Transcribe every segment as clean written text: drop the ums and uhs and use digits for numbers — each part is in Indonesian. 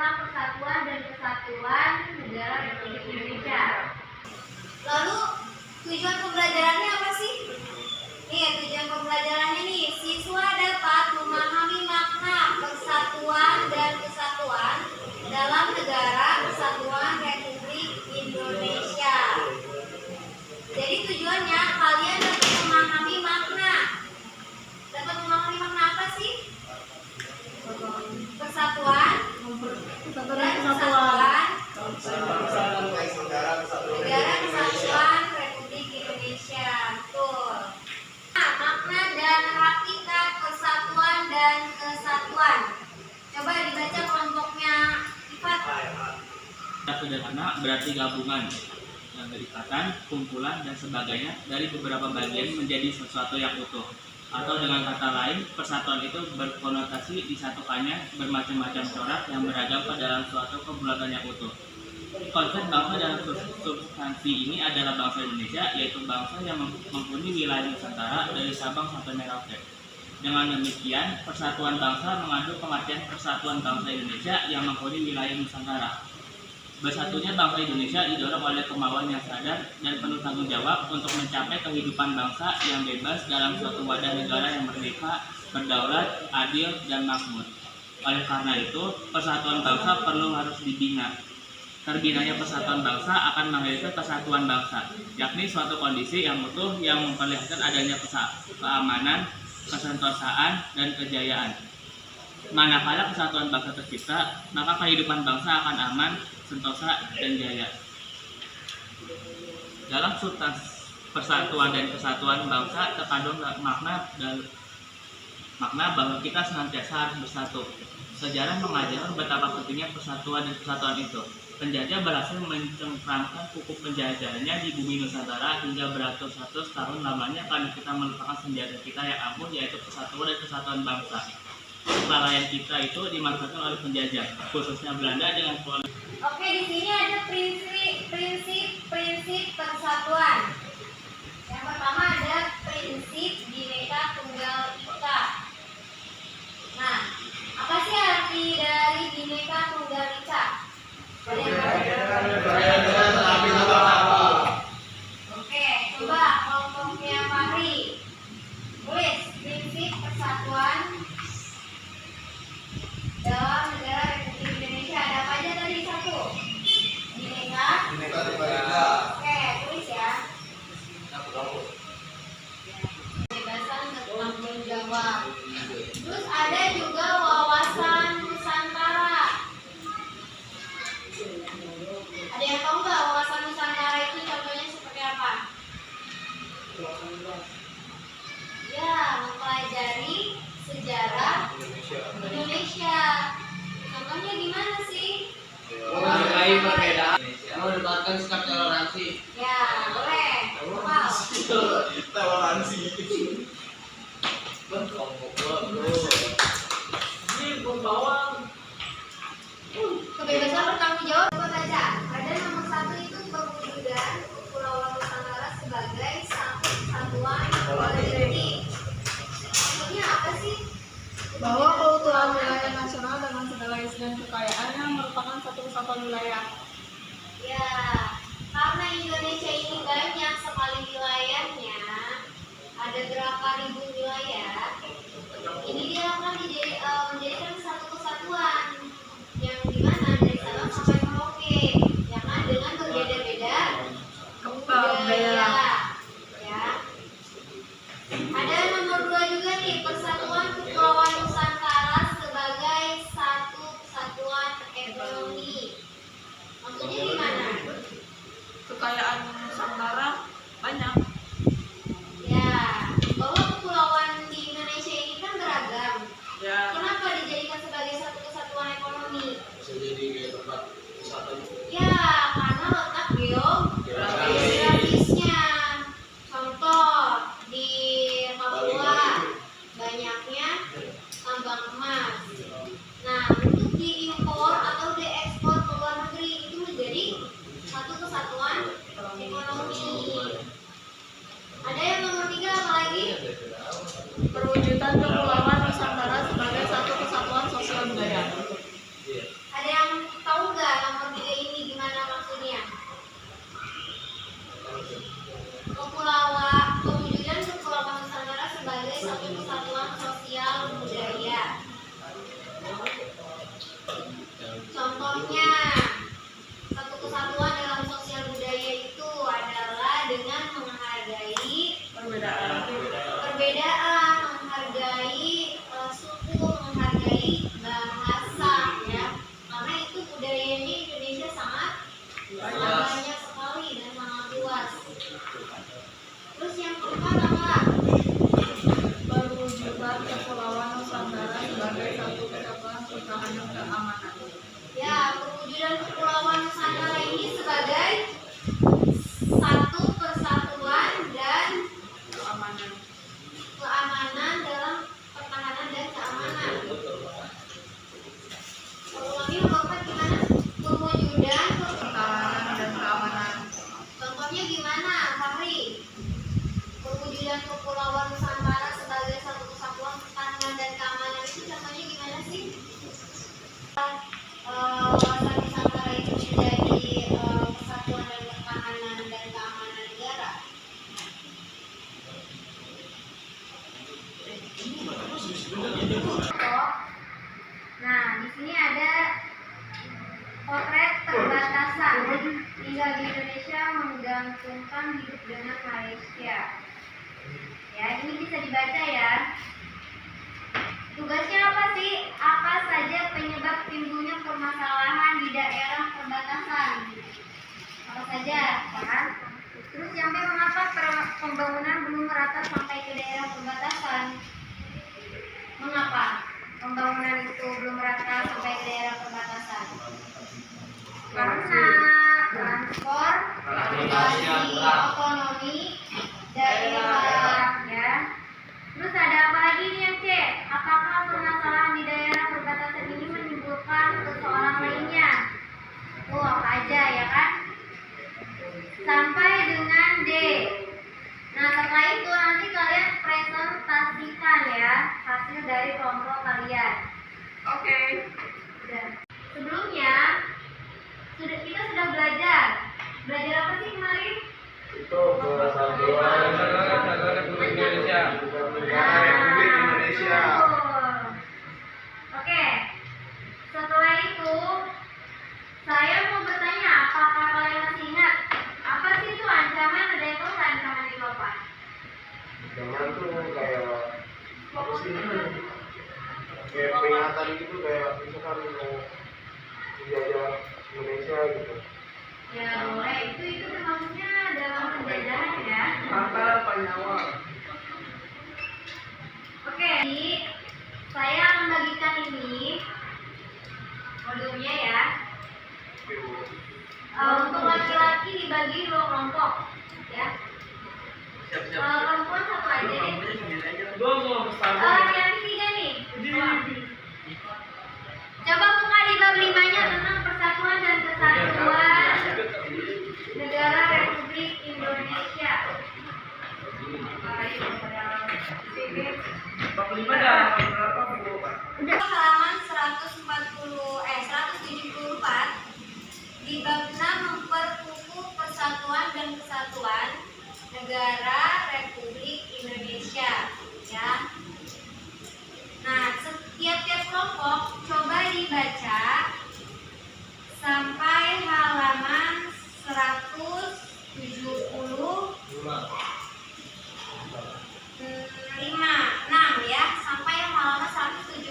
Makna Persatuan dan Kesatuan Negara Republik Indonesia. Lalu tujuan pembelajarannya apa sih? Nih, tujuan pembelajarannya nih, siswa dapat memahami makna persatuan dan kesatuan dalam Negara Kesatuan Republik Indonesia. Jadi tujuannya kalian dapat memahami makna. Dapat memahami makna apa sih? Persatuan dan kesatuan Negara Kesatuan Republik Indonesia. Betul. Nah, makna dan hakikat persatuan dan kesatuan. Coba dibaca kelompoknya Ifat. Sederhana berarti gabungan yang berikatan, kumpulan dan sebagainya dari beberapa bagian menjadi sesuatu yang utuh. Atau dengan kata lain, persatuan itu berkonotasi disatukannya bermacam-macam corak yang beragam pada dalam suatu kebulatan yang utuh. Konsep bangsa dalam substansi ini adalah bangsa Indonesia, yaitu bangsa yang menghuni wilayah Nusantara dari Sabang sampai Merauke. Dengan demikian, persatuan bangsa mengandung pengertian persatuan bangsa Indonesia yang menghuni wilayah Nusantara. Bersatunya bangsa Indonesia didorong oleh kemauan yang sadar dan penuh tanggung jawab untuk mencapai kehidupan bangsa yang bebas dalam suatu wadah negara yang merdeka, berdaulat, adil, dan makmur. Oleh karena itu, persatuan bangsa perlu harus dibina. Terbinanya persatuan bangsa akan menghasilkan kesatuan bangsa, yakni suatu kondisi yang utuh yang memperlihatkan adanya keamanan, kesentosaan, dan kejayaan. Manakala kesatuan bangsa tercipta, maka kehidupan bangsa akan aman, sentosa, dan jaya. Dalam substansi persatuan dan kesatuan bangsa terkandung makna bahwa kita senantiasa harus bersatu. Sejarah mengajarkan betapa pentingnya persatuan dan kesatuan itu. Penjajah berhasil mencengkramkan pupuk penjajahannya di bumi Nusantara hingga beratus-ratus tahun lamanya karena kita melupakan senjata kita yang ampuh, yaitu persatuan dan kesatuan bangsa. Kelalaian kita itu dimanfaatkan oleh penjajah, khususnya Belanda dengan pola. Oke, di sini ada prinsip persatuan. Yang pertama ada prinsip Bhinneka Tunggal Ika. Nah, apa sih arti dari Bhinneka Tunggal Ika? Oke, coba kelompoknya Fahri tulis prinsip persatuan dalam Negara Republik Indonesia. Ada apa aja tadi? Satu, Bhinneka Tunggal Ika. Oke, tulis ya. Kebebasan bertanggung jawab. Terus ada juga wawasan Nusantara. Ada yang tahu nggak wawasan Nusantara itu contohnya seperti apa? Ya, mempelajari sejarah Indonesia. Contohnya gimana sih? Menghargai perbedaan, menempatkan sikap toleransi. Ya, boleh. Wow. Toleransi. Kebebasan bertanggung jawab. Coba baca. Ada nomor 1 itu perwujudan Kepulauan Nusantara sebagai satu kesatuan politik. Maksudnya apa sih? Bahwa keutuhan wilayah nasional dengan segala isi dan kekayaannya merupakan satu kesatuan wilayah. Ya, karena Indonesia ini banyak sekali wilayahnya, ada berapa ribu wilayah. Ini dia akan menjadikan satu kesatuan yang dimana dari Sabang sampai Merauke, yang dengan berbeda-beda budaya. Ya. Ada nomor 2 juga nih, persatuan Kepulauan Nusantara sebagai satu kesatuan ekonomi. Maksudnya gimana? Kekayaan Nusantara banyak. Ya, bahwa kepulauan di Indonesia ini kan beragam. Ya. Kenapa dijadikan sebagai satu kesatuan ekonomi? Bisa jadi kayak tempat wisata. Ya, karena letak geografisnya. Contoh di Papua banyaknya tambang emas. Nah, untuk diimpor atau diekspor ke luar negeri itu menjadi satu kesatuan ekonomi. luas. Terus yang keempat apa? Perwujudan Kepulauan Nusantara sebagai satu kesatuan pertahanan keamanan. Ya, perwujudan Kepulauan Nusantara ini sebagai satu persatuan dan keamanan dalam pertahanan dan keamanan. Ulangi yang keempat gimana? Perwujudan Pertahanan dan keamanan. contohnya gimana, Fahri? Perwujudan Kepulauan Nusantara sebagai satu kesatuan pertahanan dan keamanan itu contohnya gimana sih? Kawasan Nusantara itu menjadi kesatuan dan pertahanan dan keamanan negara. Nah, di sini ada potret perbatasan. Tinggal di Indonesia menggantungkan hidup dengan Malaysia. Ya, ini bisa dibaca ya. Tugasnya apa sih? Apa saja penyebab timbulnya permasalahan di daerah perbatasan? Apa saja, kan? Terus yang B, mengapa pembangunan belum merata sampai ke daerah perbatasan? Mengapa pembangunan itu belum merata sampai ke daerah perbatasan? Karena transportasi ekonomi daerah, ya. Terus ada apa lagi nih yang C? Apakah permasalahan di daerah perbatasan ini menimbulkan persoalan lainnya? Oh, apa aja ya kan? Sampai dengan D. Nah, setelah itu nanti kalian presentasikan ya hasil dari kelompok kalian. Oke. Udah. Sebelumnya kita sudah belajar. Belajar apa sih kemarin? Itu persatuan Republik Indonesia. Republik Indonesia. Oke. Setelah itu saya mau bertanya, apakah kalian masih ingat apa sih itu ancaman? Ada yang tahu nggak ancaman itu apa? Jangan tuh kayak apa sih? Kayak peringatan gitu, kayak misalkan mau menjajah Indonesia gitu. Ya boleh, itu termasuknya dalam penjajahan ya. Maka penyawa. Oke, jadi saya membagikan ini modulnya ya. Untuk laki-laki dibagi 2 kelompok ya. Perempuan 1 aja deh. Laki-laki 3 nih. Coba buka di bab 5-nya tentang persatuan dan kesatuan negara Republik Indonesia. Halaman 174 di bab 6 memperkukuh persatuan dan kesatuan negara Republik Indonesia ya. Nah, setiap kelompok coba dibaca sampai halaman 176 ya, sampai halaman 176.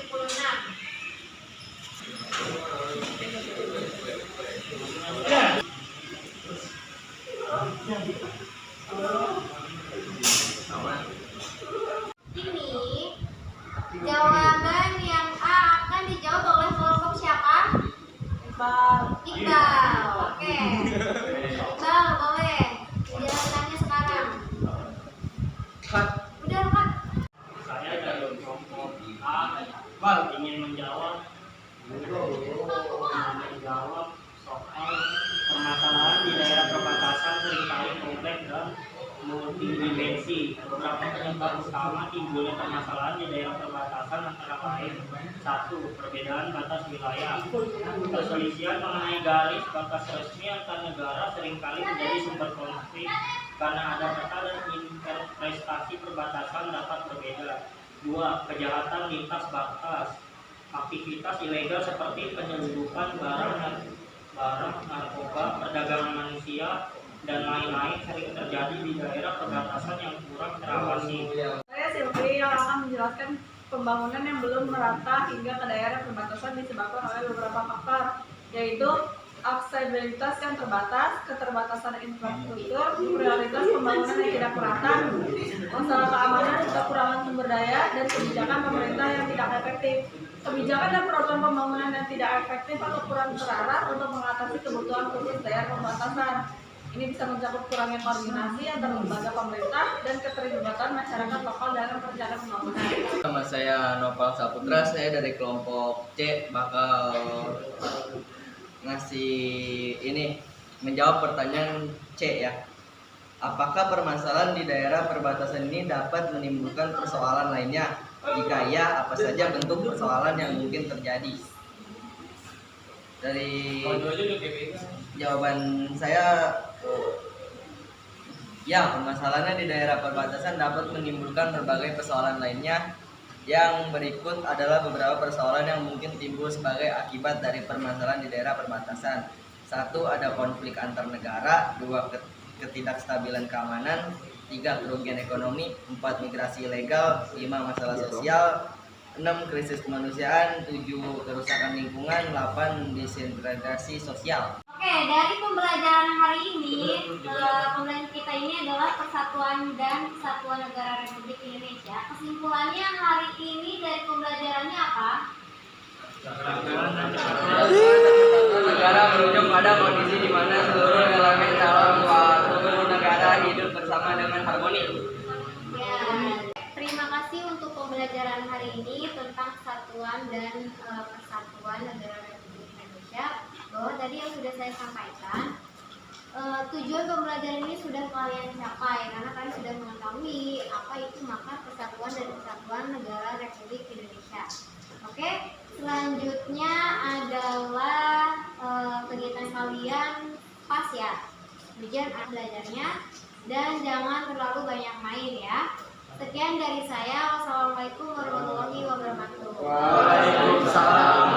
Ini jawaban yang A akan dijawab oleh kelompok siapa? Iqbal. Oke. Iqbal boleh menjelaskannya sekarang. Udah Kak. Saya dari kelompok A ingin menjawab soal permasalahan di daerah perbatasan seringkali kompleks dan multidimensi. Beberapa penyebab utama timbulnya permasalahan di daerah perbatasan antara lain: 1. Perbedaan batas wilayah. Perselisihan mengenai garis batas resmi antar negara seringkali menjadi sumber konflik karena ada peta dan interpretasi perbatasan dapat berbeda. 2. Kejahatan lintas batas. Aktivitas ilegal seperti penyelundupan barang, narkoba, perdagangan manusia, dan lain-lain sering terjadi di daerah perbatasan yang kurang terawasi. Saya Silvi yang akan menjelaskan pembangunan yang belum merata hingga ke daerah perbatasan disebabkan oleh beberapa faktor, yaitu aksesibilitas yang terbatas, keterbatasan infrastruktur, prioritas pembangunan yang tidak merata, masalah keamanan, kekurangan sumber daya, dan kebijakan pemerintah yang tidak efektif. Kebijakan dan program pembangunan yang tidak efektif atau kurang terarah untuk mengatasi kebutuhan khusus daerah pembatasan. Ini bisa mencakup kurangnya koordinasi antar lembaga pemerintah dan keterlibatan masyarakat lokal dalam perencanaan pembangunan. Nama saya Nopal Saputra, saya dari kelompok C bakal menjawab pertanyaan C ya. Apakah permasalahan di daerah perbatasan ini dapat menimbulkan persoalan lainnya? Jika ya, apa saja bentuk persoalan yang mungkin terjadi? Dari jawaban saya, ya, permasalahannya di daerah perbatasan dapat menimbulkan berbagai persoalan lainnya. Yang berikut adalah beberapa persoalan yang mungkin timbul sebagai akibat dari permasalahan di daerah perbatasan. 1. Ada konflik antar negara. 2. Ketidakstabilan keamanan. 3. Kerugian ekonomi. 4. Migrasi ilegal. 5. Masalah sosial. 6. Krisis kemanusiaan. 7. Kerusakan lingkungan. 8. Disintegrasi sosial. Oke, dari pembelajaran hari ini, pembelajaran kita ini adalah Persatuan dan Kesatuan Negara Republik Indonesia. Kesimpulannya hari ini dari pembelajarannya apa? Negara berujung pada kondisi di mana seluruh elemen dalam suatu negara hidup bersama dengan harmoni. Ya, terima kasih untuk pembelajaran hari ini tentang Kesatuan dan Persatuan Negara Republik Indonesia. Bahwa tadi yang sudah saya sampaikan, tujuan pembelajaran ini sudah kalian capai karena kalian sudah mengetahui apa itu makna Persatuan dan Kesatuan Negara Republik Indonesia. Oke, selanjutnya adalah kegiatan kalian pas ya, ujian belajarnya, dan jangan terlalu banyak main ya. Sekian dari saya. Wassalamualaikum warahmatullahi wabarakatuh. Waalaikumsalam.